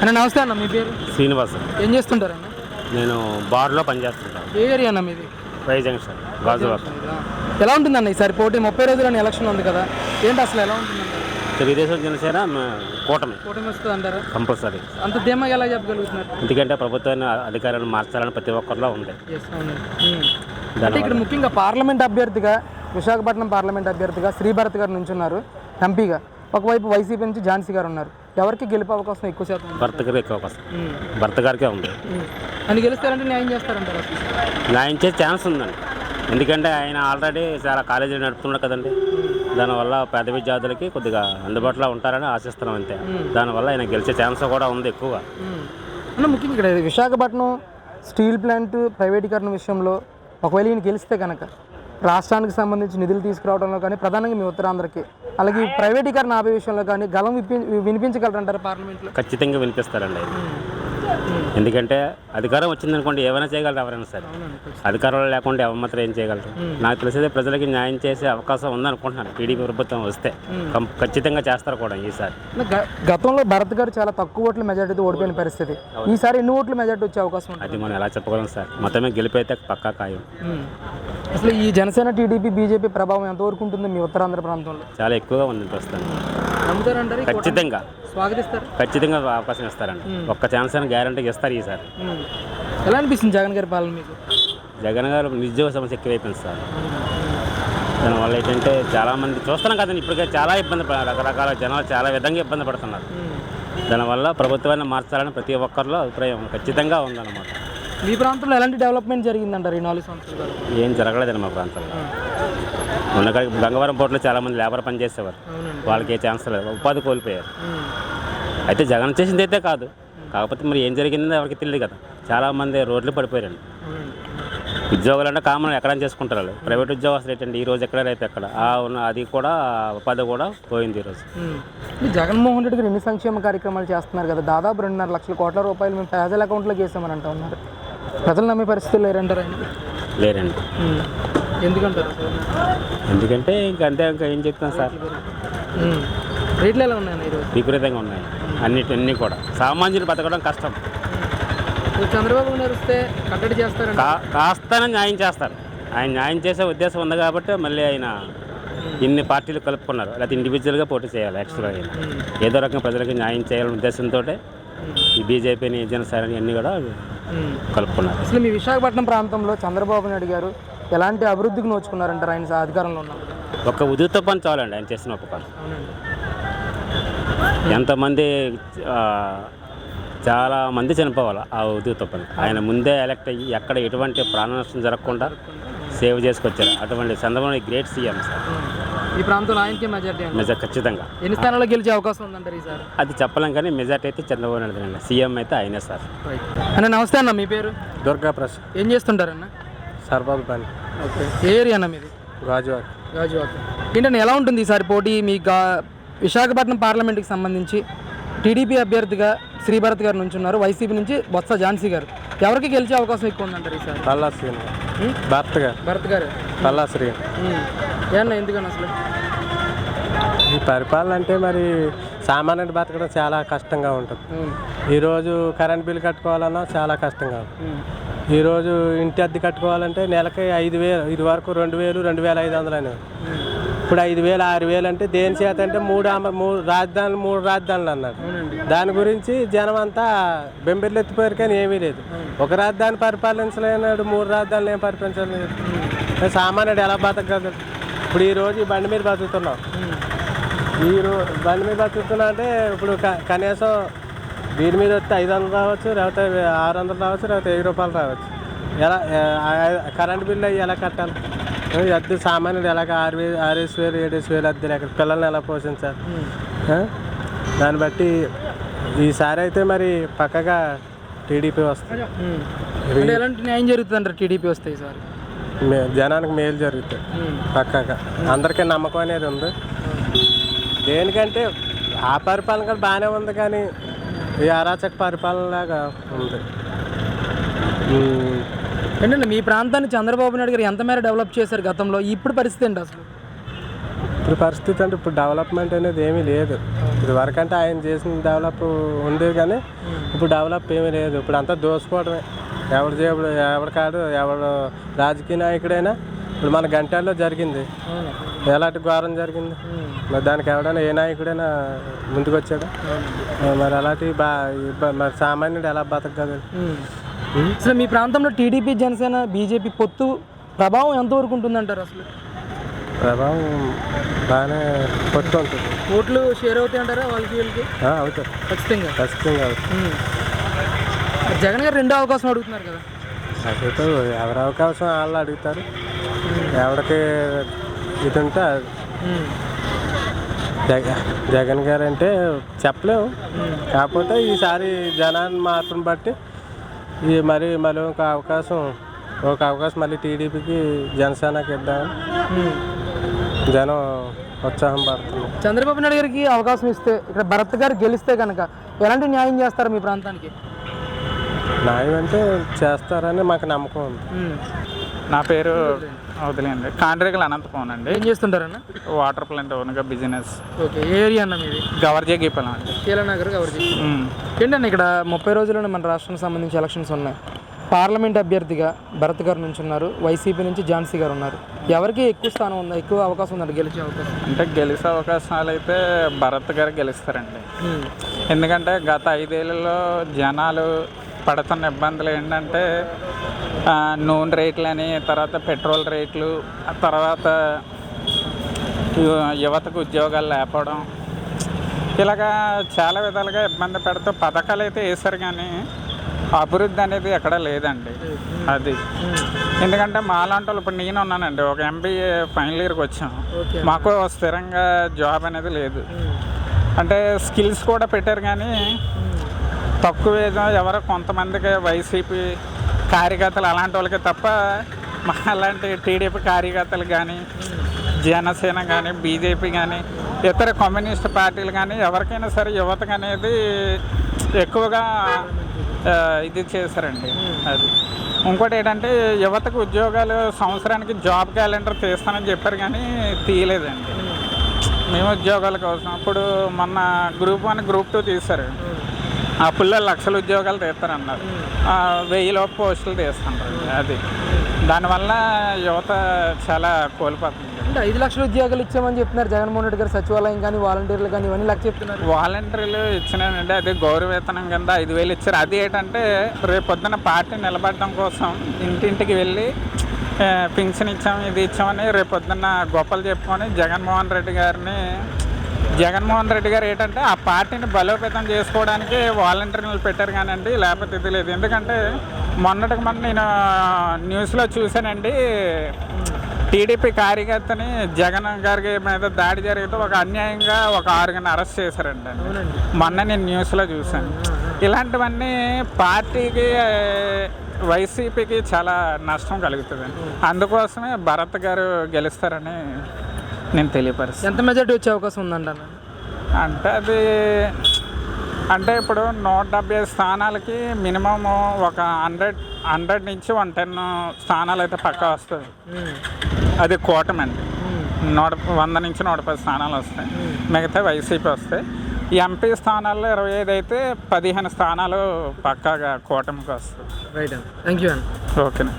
అన్న నమస్తే అన్న, మీ పేరు? శ్రీనివాస్. ఏం చేస్తుంటారన్న? నేను బార్లో పనిచేస్తుంటాను. ఏ ఏరియా అన్న మీది? Y junction, Gajuwaka. ఎలా ఉంటుందన్న ఈసారి పోటీ? 30 రోజులని ఎలక్షన్ ఉంది కదా, ఏంటి అసలు ఎలా ఉంటుందన్న? తెలుగుదేశం జనసేన కూటమి వస్తుంది అంటారా? కంపల్సరీ. అంత ధీమాగా ఎలా చెప్పగలుగుతున్నారు? ఎందుకంటే ప్రభుత్వాన్ని అధికారాన్ని మార్చాలని ప్రతి ఒక్కరిలో ఉంది. అంటే ఇక్కడ ముఖ్యంగా పార్లమెంట్ అభ్యర్థిగా, విశాఖపట్నం పార్లమెంట్ అభ్యర్థిగా శ్రీభరత్ గారు నుంచున్నారు ఎంపీగా. ఒకవైపు వైసీపీ నుంచి ఝాన్సీ గారు ఉన్నారు. ఎవరికి గెలుపు అవకాశం ఎక్కువ శాతం? భర్త గారికి ఎక్కువ అవకాశం, భర్త గారికే ఉంది. అని గెలుస్తారంటే న్యాయం చేస్తారంటారు? న్యాయం చేసే ఛాన్స్ ఉందండి. ఎందుకంటే ఆయన ఆల్రెడీ చాలా కాలేజీలు నడుపుతున్నాడు కదండి. దానివల్ల పేద విద్యార్థులకి కొద్దిగా అందుబాటులో ఉంటారని ఆశిస్తున్నాం అంతే. దానివల్ల ఆయన గెలిచే ఛాన్స్ కూడా ఉంది ఎక్కువగా. అన్న ముఖ్యంగా ఇక్కడ విశాఖపట్నం స్టీల్ ప్లాంట్ ప్రైవేటీకరణ విషయంలో ఒకవేళ ఈయన గెలిస్తే కనుక రాష్ట్రానికి సంబంధించి నిధులు తీసుకురావడంలో కానీ, ప్రధానంగా మీ ఉత్తరాంధ్రకి, అలాగే ప్రైవేటీకరణ ఆపే విషయంలో కానీ గలం వినిపించగలరంటారు పార్లమెంట్లో? ఖచ్చితంగా వినిపిస్తారండి. ఎందుకంటే అధికారం వచ్చిందనుకోండి ఏమైనా చేయగలరు ఎవరైనా సరే. అధికారంలో లేకుండా ఎవరు మాత్రం ఏం చేయగలరు? నాకు తెలిసేది ప్రజలకి న్యాయం చేసే అవకాశం ఉందనుకుంటున్నాను. టీడీపీ ప్రభుత్వం వస్తే ఖచ్చితంగా చేస్తారు కూడా ఈసారి. గతంలో భరత్ గారు చాలా తక్కువ ఓట్ల మెజార్టీతో ఓడిపోయిన పరిస్థితి. ఈసారి ఎన్ని ఓట్ల మెజార్టీ వచ్చే అవకాశం ఉంది? అది మనం ఎలా చెప్పగలం సార్? మొత్తమే గెలిపైతే పక్కా ఖాయం. అసలు ఈ జనసేన, టీడీపీ, బీజేపీ ప్రభావం ఎంతవరకు ఉంటుంది మీ ఉత్తరాంధ్ర ప్రాంతంలో? చాలా ఎక్కువగా ఉంది ప్రస్తుతం. నమ్ముతారంటారు? ఖచ్చితంగా స్వాగతిస్తారు, ఖచ్చితంగా అవకాశం ఇస్తారండి. ఒక్క ఛాన్స్ అని గ్యారంటీగా ఇస్తారు ఈసారి. ఎలా అనిపిస్తుంది జగన్ గారి పాలన మీకు? జగన్ గారు నిరుద్యోగ సమస్య ఎక్కువైపోయింది సార్. దానివల్ల ఏంటంటే చాలామంది చూస్తున్నాం కదండి, ఇప్పటికే చాలా ఇబ్బంది, రకరకాల జనాలు చాలా విధంగా ఇబ్బంది పడుతున్నారు. దానివల్ల ప్రభుత్వాన్ని మార్చాలని ప్రతి ఒక్కరిలో అభిప్రాయం ఖచ్చితంగా ఉందన్నమాట. మీ ప్రాంతంలో ఎలాంటి డెవలప్మెంట్ జరిగిందంటారు ఈ 4 సంవత్సరాలు? ఏం జరగలేదండి మా ప్రాంతంలో. ఉన్న గంగవరం పోర్టులో చాలామంది లేబర్ పని చేసేవారు, వాళ్ళకి ఏ ఛాన్స్ లేదు, ఉపాధి కోల్పోయారు. అయితే జగన్ చేసింది అయితే కాదు, కాకపోతే మరి ఏం జరిగిందో ఎవరికి తెలియదు కదా. చాలామంది రోడ్లు పడిపోయారండి. ఉద్యోగాలు అంటే కామన్ ఎక్కడైనా చేసుకుంటారు. ప్రైవేట్ ఉద్యోగస్తులు ఏంటంటే ఈ రోజు ఎక్కడ రేపు ఎక్కడ అది కూడా ఉపాధి కూడా పోయింది ఈరోజు. జగన్మోహన్ రెడ్డి గారు ఎన్ని సంక్షేమ కార్యక్రమాలు చేస్తున్నారు కదా, దాదాపు 2.5 లక్షల కోట్ల రూపాయలు మేము ప్రజల అకౌంట్లోకి వేసామని అంటూ ఉన్నారు. ప్రజలు నమ్మే పరిస్థితులు లేరంటారు ఆయన? లేరండి. ఎందుకంటారు? ఎందుకంటే అంతే, ఇంకా ఏం చెప్తాను సార్. రేట్లు ఎలా ఉన్నాయండి ఈరోజు? విపరీతంగా ఉన్నాయి అన్ని కూడా. సామాన్యులు బతకడం కష్టం. చంద్రబాబు గారు వస్తే కట్టడి చేస్తారు, కాస్తనే న్యాయం చేస్తారు. ఆయన న్యాయం చేసే ఉద్దేశం ఉంది కాబట్టి మళ్ళీ ఆయన ఇన్ని పార్టీలు కలుపుకున్నారు. లేకపోతే ఇండివిజువల్గా పోటీ చేయాలి. యాక్చువల్గా ఆయన ఏదో రకంగా ప్రజలకు న్యాయం చేయాలనే ఉద్దేశంతో ఈ బీజేపీని, జనసేనని అన్నీ కూడా కలుపుకున్నారు. అసలు మీ విశాఖపట్నం ప్రాంతంలో చంద్రబాబు నాయుడు గారు ఎలాంటి అభివృద్ధికి నోచుకున్నారంటారు ఆయన అధికారంలో ఉన్నారు? ఒక ఉదిత పని చాలండి ఆయన చేసిన ఒక పని. ఎంతమంది చాలామంది చనిపోవాలి ఆ ఉదిత పని. ఆయన ముందే ఎలక్ట్ అయ్యి ఎక్కడ ఎటువంటి ప్రాణ నష్టం జరగకుండా సేవ్ చేసుకొచ్చారు. అటువంటి చంద్రబాబు గ్రేట్ సీఎం సార్. ఈ ప్రాంతంలో ఆయనకే మెజార్టీ? ఖచ్చితంగా. ఎన్ని స్థానాల్లో గెలిచే అవకాశం ఉందంటారు ఈసారి? అది చెప్పలేం, కానీ మెజార్టీ అయితే చంద్రబాబు నాయుడు అండి. సీఎం అయితే ఆయనే సార్. అన్న నమస్తే అన్న, మీ పేరు? దుర్గా ప్రసాద్. ఏం చేస్తుంటారన్న? సర్బాబు పని. ఓకే. ఏ ఏరియా అన్న మీది? గాజువాక. ఏంటంటే ఎలా ఉంటుంది ఈసారి పోటీ? మీ విశాఖపట్నం పార్లమెంట్కి సంబంధించి టీడీపీ అభ్యర్థిగా శ్రీభరత్ గారు నుంచి ఉన్నారు, వైసీపీ నుంచి బొత్స ఝాన్సీ గారు. ఎవరికి గెలిచే అవకాశం ఎక్కువ ఉందంటారు ఈసారి? భరత్ గారు. ఏమన్నా ఎందుకని అసలు ఈ పరిపాలన అంటే మరి సామాన్యుడు బతకడం చాలా కష్టంగా ఉంటుంది. ఈరోజు కరెంట్ బిల్ కట్టుకోవాలన్నా చాలా కష్టంగా ఉంటుంది. ఈరోజు ఇంటి అద్దె కట్టుకోవాలంటే నెలకి 5,000, ఇది వరకు 2,000, 2,500 అనేవి. ఇప్పుడు 5,000, 6,000 అంటే దేని చేత అంటే మూడు రాజధానులు అన్నాడు. దాని గురించి జనం అంతా బెంబెర్లు ఎత్తిపోయారు, కానీ ఏమీ లేదు. ఒక రాజధాని పరిపాలించలేనాడు, 3 రాజధానులు ఏం పరిపాలించలేదు. సామాన్యుడు ఎలా బతకగలడు? ఇప్పుడు ఈరోజు ఈ బండి మీద బతుకుతున్నాం. బండి మీద బతుకుతున్నా అంటే ఇప్పుడు కనీసం వీడి మీద వస్తే 500 రావచ్చు, లేకపోతే 600 రావచ్చు, లేకపోతే 1000 రూపాయలు రావచ్చు. ఎలా కరెంట్ బిల్లు అయ్యి ఎలా కట్టాలి? అద్దె సామాన్యుడు ఎలాగ 6,000, 7,000 అద్దె లేక పిల్లల్ని ఎలా పోషించాలి? దాన్ని బట్టి ఈసారి అయితే మరి పక్కగా టీడీపీ వస్తుంది. ఎలాంటి న్యాయం జరుగుతుంది అంటారు టీడీపీ వస్తే ఈసారి? జనానికి మేలు జరుగుతుంది పక్కగా. అందరికీ నమ్మకం అనేది ఉంది. దేనికంటే ఆ పరిపాలన కూడా బాగానే ఉంది, కానీ ఈ అరాచక పరిపాలనలాగా ఉంది. ఏంటంటే మీ ప్రాంతాన్ని చంద్రబాబు నాయుడు గారు ఎంత మేర డెవలప్ చేశారు గతంలో? ఇప్పుడు పరిస్థితి ఏంటి అసలు? ఇప్పుడు పరిస్థితి అంటే ఇప్పుడు డెవలప్మెంట్ అనేది ఏమీ లేదు. ఇది వరకంటే ఆయన చేసిన డెవలప్ ఉంది కానీ ఇప్పుడు డెవలప్ ఏమీ లేదు. ఇప్పుడు అంతా దోసుకోవడమే. ఎవరి జేబుడు ఎవరికాడు ఎవడు రాజకీయ నాయకుడైనా ఇప్పుడు మన గంటల్లో జరిగింది ఎలాంటి ఘోరం జరిగింది. మరి దానికి ఎవడైనా ఏ నాయకుడైనా ముందుకు వచ్చాడు. మరి అలాంటి మరి సామాన్యుడు ఎలా బతకగలడు? అసలు మీ ప్రాంతంలో టీడీపీ జనసేన బీజేపీ పొత్తు ప్రభావం ఎంతవరకు ఉంటుందంటారు? అసలు ప్రభావం బాగానే పొత్తు ఉంటుంది. ఓట్లు షేర్ అవుతాయి అంటారా వాళ్ళకి వీళ్ళకి? అవుతారు, ఖచ్చితంగా ఖచ్చితంగా అవుతుంది. జగన్ గారు రెండో అవకాశం అడుగుతున్నారు కదా. అడుగుతూ ఎవరి అవకాశం వాళ్ళు అడుగుతారు. ఎవరికి ఇది ఉంటే జగన్ గారు అంటే చెప్పలేము. కాకపోతే ఈసారి జనాన్ని మార్పుని బట్టి మళ్ళీ ఒక అవకాశం మళ్ళీ టీడీపీకి జనసేనకి ఇద్దామని జనం ఉత్సాహం పడుతుంది. చంద్రబాబు నాయుడు గారికి అవకాశం ఇస్తే ఇక్కడ భరత్ గారు గెలిస్తే కనుక ఎలాంటి న్యాయం చేస్తారు మీ ప్రాంతానికి? న్యాయం అంటే చేస్తారని మాకు నమ్మకం ఉంది. నా పేరు వదిలేండి కాండ్రేగల్ అనంతపవన్ అండి. ఏం చేస్తుంటారన్న? వాటర్ ప్లాంట్ ఓన్గా బిజినెస్. ఓకే, ఏ ఏరియా అన్న మీది? గవర్జేగీపల్లం అండి. కీలనగర్ గవర్జీ. ఏంటన్న ఇక్కడ 30 రోజుల్లోనే మన రాష్ట్రానికి సంబంధించి ఎలక్షన్స్ ఉన్నాయి. పార్లమెంట్ అభ్యర్థిగా భరత్ గారు నుంచి ఉన్నారు, వైసీపీ నుంచి ఝాన్సీ గారు ఉన్నారు. ఎవరికి ఎక్కువ స్థానం ఉందా, ఎక్కువ అవకాశం ఉందండి గెలిచే అవకాశం? అంటే గెలిచే అవకాశాలు అయితే భరత్ గారు గెలుస్తారండి. ఎందుకంటే గత 5 ఏళ్ళలో జనాలు పడుతున్న ఇబ్బందులు ఏంటంటే నూనె రేట్లని, తర్వాత పెట్రోల్ రేట్లు, తర్వాత యువతకు ఉద్యోగాలు లేకపోవడం, ఇలాగా చాలా విధాలుగా ఇబ్బంది పెడుతూ పథకాలు అయితే వేశారు కానీ అభివృద్ధి అనేది ఎక్కడా లేదండి. అది ఎందుకంటే మాలాంటి వాళ్ళు ఇప్పుడు నేను ఉన్నానండి, ఒక MBA ఫైనల్ ఇయర్కి వచ్చాం. మాకు స్థిరంగా జాబ్ అనేది లేదు. అంటే స్కిల్స్ కూడా పెట్టారు కానీ తక్కువ ఏదో ఎవరో కొంతమందికి వైసీపీ కార్యకర్తలు అలాంటి వాళ్ళకి తప్ప మా అలాంటి టీడీపీ కార్యకర్తలు కానీ జనసేన కానీ బీజేపీ కానీ ఇతర కమ్యూనిస్ట్ పార్టీలు కానీ ఎవరికైనా సరే యువతకు అనేది ఎక్కువగా ఇది చేశారండి. అది ఇంకోటి ఏంటంటే యువతకు ఉద్యోగాలు సంవత్సరానికి జాబ్ క్యాలెండర్ తీస్తానని చెప్పారు కానీ తీయలేదండి. మేము ఉద్యోగాల కోసం అప్పుడు మొన్న గ్రూప్ 1 గ్రూప్ 2 తీశారు. ఆ పిల్లలు లక్షల ఉద్యోగాలు తీస్తారన్నారు, 1000 పోస్టులు తీస్తున్నారు. అది దానివల్ల యువత చాలా కోల్పోతుంది. అంటే 5 లక్షల ఉద్యోగాలు ఇచ్చామని చెప్తున్నారు జగన్మోహన్ రెడ్డి గారు. సచివాలయం కానీ వాలంటీర్లు కానీ ఇవన్నీ లెక్క చెప్తున్నారు. వాలంటీర్లు ఇచ్చినానండి, అది గౌరవేతనం కింద 5,000 ఇచ్చారు. అది ఏంటంటే రేపు పొద్దున్న పార్టీ నిలబడడం కోసం ఇంటింటికి వెళ్ళి పింఛన్ ఇచ్చాం ఇది ఇచ్చామని రేపు పొద్దున్న గొప్పలు చెప్పుకొని జగన్మోహన్ రెడ్డి గారు ఏంటంటే ఆ పార్టీని బలోపేతం చేసుకోవడానికి వాలంటీర్లు పెట్టారు కానండి, లేకపోతే ఇది లేదు. ఎందుకంటే మొన్నటికి నేను న్యూస్లో చూశానండి, టీడీపీ కార్యకర్తని జగన్ గారి మీద దాడి జరిగితే ఒక అన్యాయంగా ఒక 6 అరెస్ట్ చేశారండి. మొన్న నేను న్యూస్లో చూశాను. ఇలాంటివన్నీ పార్టీకి వైసీపీకి చాలా నష్టం కలుగుతుందండి. అందుకోసమే భరత్ గారు గెలుస్తారని నేను తెలియపరుస్తాను. ఎంత మెజార్టీ వచ్చే అవకాశం ఉందంట? అంటే ఇప్పుడు 170 స్థానాలకి మినిమం ఒక 100 నుంచి 110 స్థానాలు అయితే పక్కా వస్తుంది. అది కూటమి అండి. 100 నుంచి 110 స్థానాలు వస్తాయి, మిగతా వైసీపీ వస్తాయి. ఎంపీ స్థానాల్లో 25 అయితే 15 స్థానాలు పక్కాగా కూటమికి వస్తాయి. రైట్ అండి, థ్యాంక్ యూ అండి. ఓకేనండి.